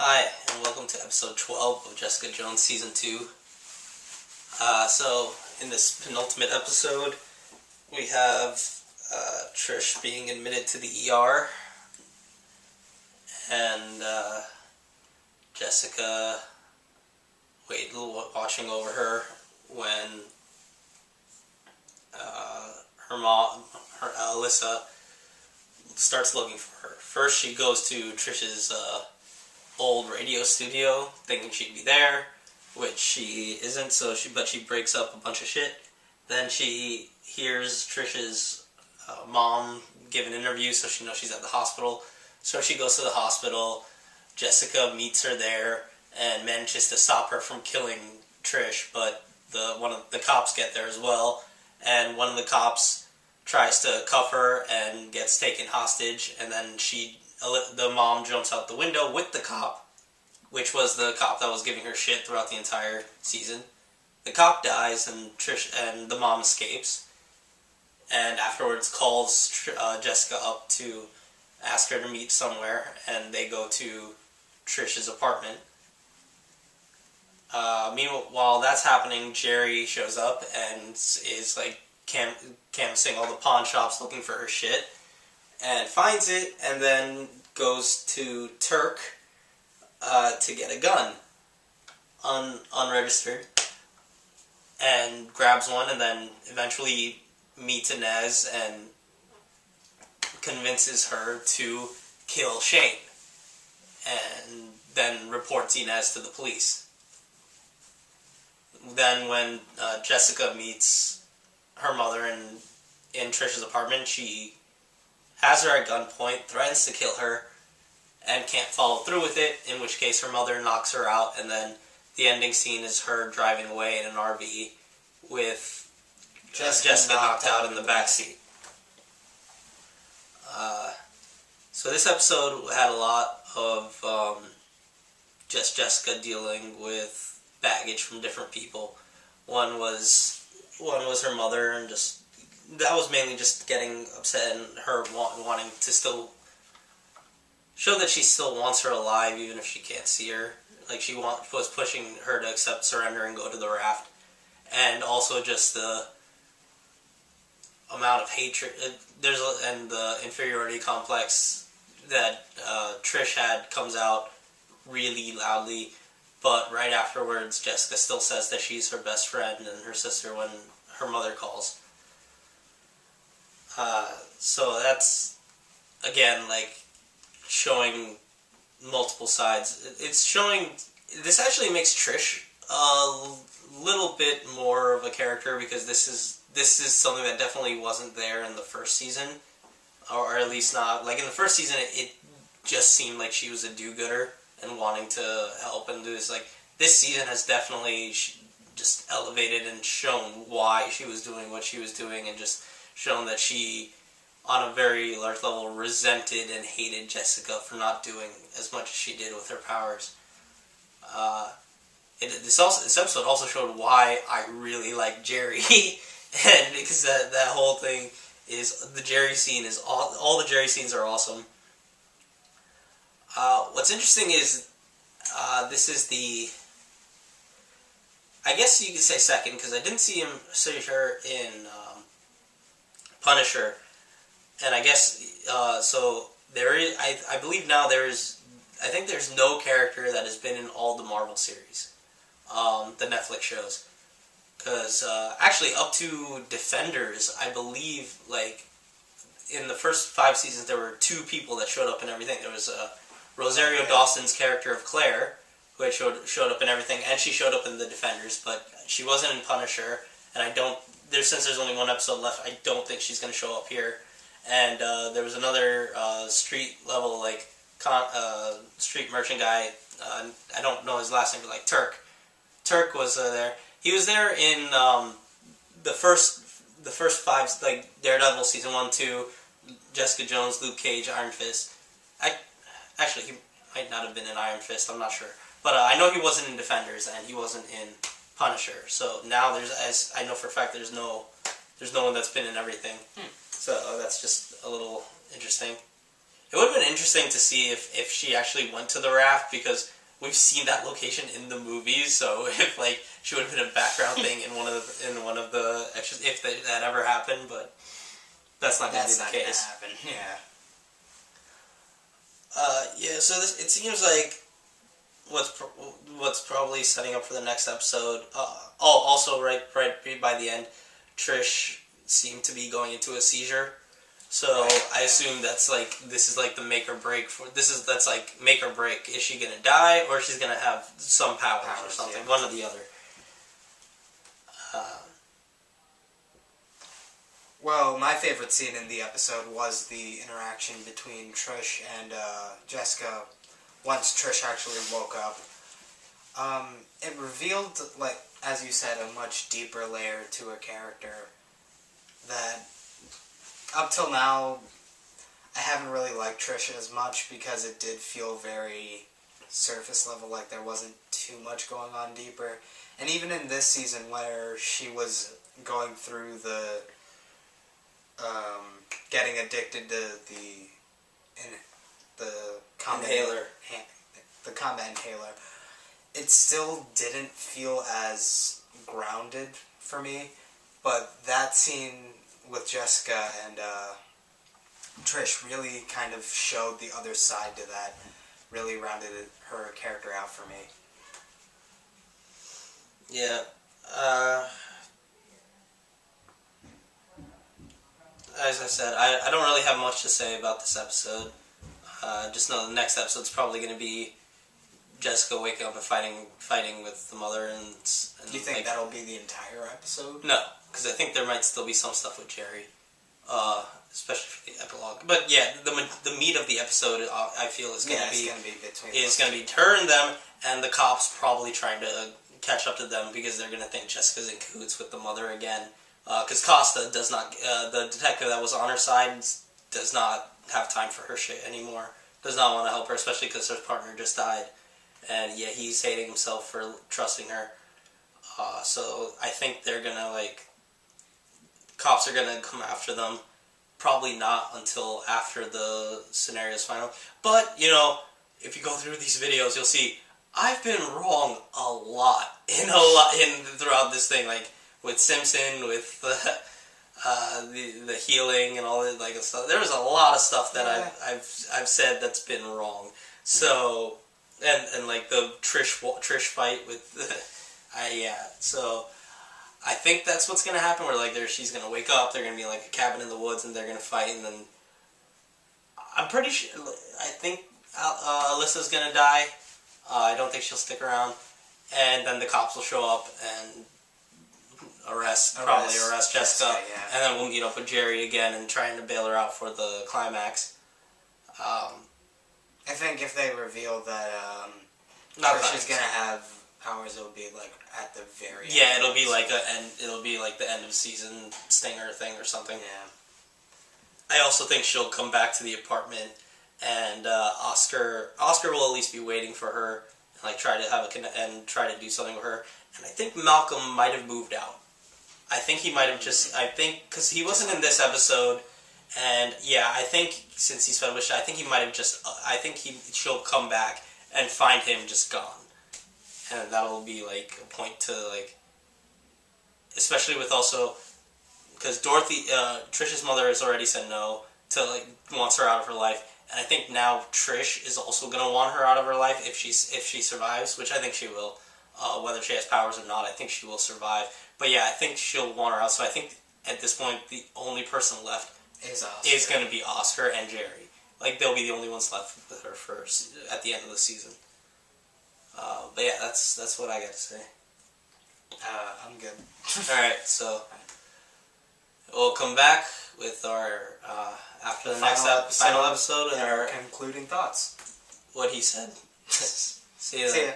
Hi, and welcome to episode 12 of Jessica Jones Season 2. So, in this penultimate episode, we have Trish being admitted to the ER, and Jessica watching over her when her mom, Alyssa, starts looking for her. First, she goes to Trish's old radio studio, thinking she'd be there, which she isn't. But she breaks up a bunch of shit. Then she hears Trish's mom give an interview, so she knows she's at the hospital. So she goes to the hospital. Jessica meets her there and manages to stop her from killing Trish, but one of the cops get there as well, and one of the cops tries to cuff her and gets taken hostage, and then the mom jumps out the window with the cop, which was the cop that was giving her shit throughout the entire season. The cop dies, and Trish and the mom escapes, and afterwards calls Jessica up to ask her to meet somewhere, and they go to Trish's apartment. Meanwhile, while that's happening, Jeri shows up and is like canvassing all the pawn shops looking for her shit, and finds it, and then goes to Turk to get a gun, unregistered, and grabs one, and then eventually meets Inez and convinces her to kill Shane, and then reports Inez to the police. Then when Jessica meets her mother in Trish's apartment, she has her at gunpoint, threatens to kill her, and can't follow through with it, in which case her mother knocks her out, and then the ending scene is her driving away in an RV with Jessica knocked out in the backseat. So this episode had a lot of just Jessica dealing with baggage from different people. One was her mother, and that was mainly just getting upset and her wanting to still show that she still wants her alive even if she can't see her. Like, she was pushing her to accept surrender and go to the raft. And also just the amount of hatred and the inferiority complex that Trish had comes out really loudly. But right afterwards, Jessica still says that she's her best friend and her sister when her mother calls. So that's, again, like, showing multiple sides. This actually makes Trish a little bit more of a character, because this is something that definitely wasn't there in the first season, or at least not, like, in the first season it just seemed like she was a do-gooder and wanting to help and do this. Like, this season has definitely just elevated and shown why she was doing what she was doing, and just shown that she, on a very large level, resented and hated Jessica for not doing as much as she did with her powers. This episode also showed why I really like Jeri, and because that whole thing is, the Jeri scene is all the Jeri scenes are awesome. What's interesting is this is the, I guess you could say second, because I didn't see her in Punisher, and I guess so there is. I believe now I think there's no character that has been in all the Marvel series, the Netflix shows, because actually up to Defenders, I believe, like, in the first 5 seasons there were 2 people that showed up in everything. There was Rosario Dawson's character of Claire, who had showed up in everything, and she showed up in the Defenders, but she wasn't in Punisher, and since there's only 1 episode left, I don't think she's going to show up here. And there was another street level, like, street merchant guy, I don't know his last name, but like Turk. Turk was there. He was there in the first 5, like, Daredevil season 1, 2, Jessica Jones, Luke Cage, Iron Fist. Actually, he might not have been in Iron Fist, I'm not sure. But I know he wasn't in Defenders, and he wasn't in Punisher. So now as I know for a fact, there's no one that's been in everything. So that's just a little interesting. It would have been interesting to see if she actually went to the raft, because we've seen that location in the movies. So if like she would have been a background thing in one of the extras, if that ever happened, but that's not going to be the case. Happen. Yeah. Yeah. So it seems like what's probably setting up for the next episode. Also right by the end, Trish seemed to be going into a seizure. So I assume this is like the make or break that's like make or break. Is she gonna die, or she's gonna have some powers or something? Yeah. One or the other. Well, my favorite scene in the episode was the interaction between Trish and Jessica once Trish actually woke up. It revealed, like, as you said, a much deeper layer to her character that up till now I haven't really liked Trish as much, because it did feel very surface level, like there wasn't too much going on deeper. And even in this season where she was going through the getting addicted to the combat inhaler. The combat inhaler, it still didn't feel as grounded for me. But that scene with Jessica and Trish really kind of showed the other side to that, really rounded her character out for me. Yeah. As I said, I don't really have much to say about this episode. Just know the next episode's probably going to be Jessica waking up and fighting with the mother. And Do you think that'll be the entire episode? No, because I think there might still be some stuff with Jeri, especially for the epilogue. But yeah, the meat of the episode, I feel, is going to be her and them, and the cops probably trying to catch up to them, because they're going to think Jessica's in cahoots with the mother again. Because Costa does not, the detective that was on her side does not have time for her shit anymore. Does not want to help her, especially because her partner just died. And yeah, he's hating himself for trusting her. So I think they're gonna, cops are gonna come after them. Probably not until after the scenario's final. But, if you go through these videos, you'll see I've been wrong a lot throughout this thing, with Simpson, with the healing and all that stuff. There was a lot of stuff that I've said that's been wrong. So and the Trish fight with So I think that's what's gonna happen. Where she's gonna wake up. They're gonna be a cabin in the woods, and they're gonna fight. And then I'm pretty sure. I think Alyssa's gonna die. I don't think she'll stick around. And then the cops will show up and arrest Jessica, and then we'll meet up with Jeri again and trying to bail her out for the climax. I think if they reveal that Trish is gonna have powers, it'll be at the very end. Yeah, it'll be the end of season stinger thing or something. Yeah. I also think she'll come back to the apartment, and Oscar will at least be waiting for her, and try to do something with her. And I think Malcolm might have moved out. I think he might have because he wasn't in this episode, and yeah, I think since he's finished, I think he might have she'll come back and find him just gone, and that'll be a point to especially with also, because Dorothy, Trish's mother has already said no to wants her out of her life, and I think now Trish is also gonna want her out of her life if she survives, which I think she will. Whether she has powers or not, I think she will survive. But yeah, I think she'll want her out. So I think at this point, the only person left is going to be Oscar and Jeri. They'll be the only ones left with her at the end of the season. But yeah, that's what I got to say. I'm good. Alright, so we'll come back with our, after the next final episode, and our concluding thoughts. What he said. See you then. See ya.